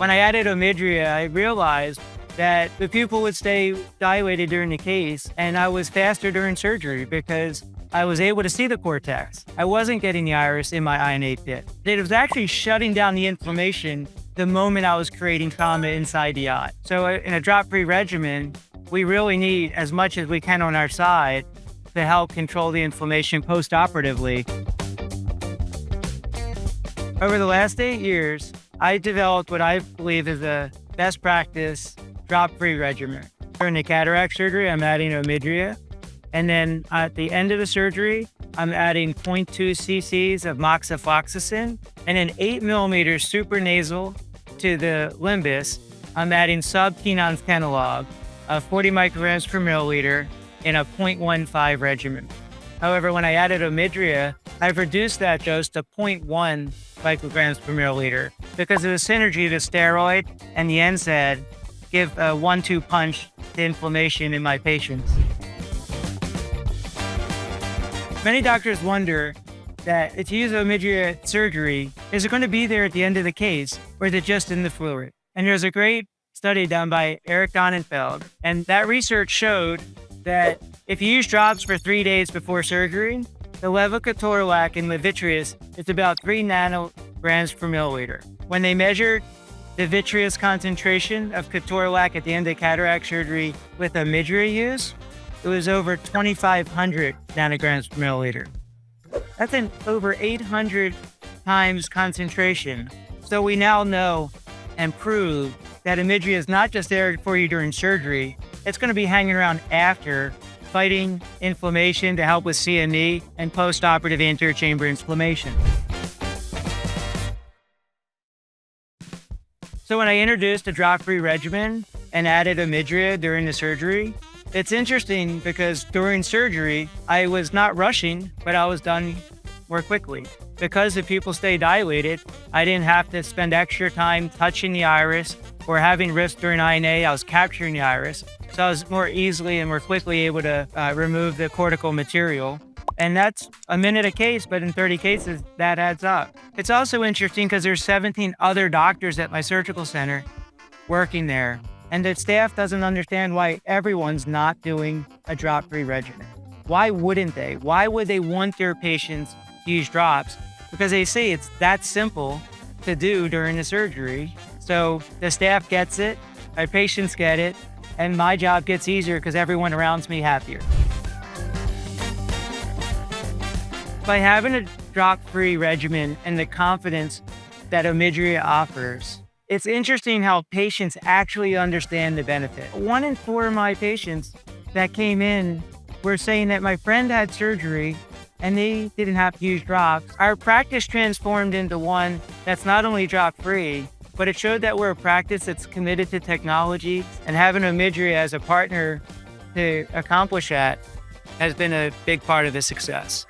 When I added OMIDRIA, I realized that the pupil would stay dilated during the case, and I was faster during surgery because I was able to see the cortex. I wasn't getting the iris in my INA pit. It was actually shutting down the inflammation the moment I was creating trauma inside the eye. So in a drop-free regimen, we really need as much as we can on our side to help control the inflammation post-operatively. Over the last 8 years, I developed what I believe is the best practice drop-free regimen. During the cataract surgery, I'm adding OMIDRIA. And then at the end of the surgery, I'm adding 0.2 cc's of moxifloxacin. And then 8 millimeters supranasal to the limbus, I'm adding sub-Tenon phenylephrine of 40 micrograms per milliliter in a 0.15 regimen. However, when I added OMIDRIA, I've reduced that dose to 0.1 micrograms per milliliter because of the synergy of the steroid and the NSAID give a 1-2 punch to inflammation in my patients. Many doctors wonder that if you use OMIDRIA surgery, is it going to be there at the end of the case, or is it just in the fluid? And there's a great study done by Donnenfeld, and that research showed that if you use drops for 3 days before surgery, the level of ketorolac in the vitreous is about 3 nanograms per milliliter. When they measured the vitreous concentration of ketorolac at the end of cataract surgery with OMIDRIA use, it was over 2,500 nanograms per milliliter. That's an over 800 times concentration. So we now know and prove that OMIDRIA is not just there for you during surgery, it's going to be hanging around after, fighting inflammation to help with CME and postoperative anterior chamber inflammation. So when I introduced a drop-free regimen and added OMIDRIA during the surgery, it's interesting because during surgery, I was not rushing, but I was done more quickly. Because the pupil stayed dilated, I didn't have to spend extra time touching the iris or having risk during INA. I was capturing the iris. So I was more easily and more quickly able to remove the cortical material. And that's a minute a case, but in 30 cases, that adds up. It's also interesting because there's 17 other doctors at my surgical center working there. And the staff doesn't understand why everyone's not doing a drop-free regimen. Why wouldn't they? Why would they want their patients to use drops? Because they say it's that simple to do during the surgery. So the staff gets it, my patients get it, and my job gets easier because everyone around me happier. By having a drop-free regimen and the confidence that OMIDRIA offers, it's interesting how patients actually understand the benefit. 1 in 4 of my patients that came in were saying that my friend had surgery and they didn't have to use drops. Our practice transformed into one that's not only drop-free, but it showed that we're a practice that's committed to technology, and having OMIDRIA as a partner to accomplish that has been a big part of the success.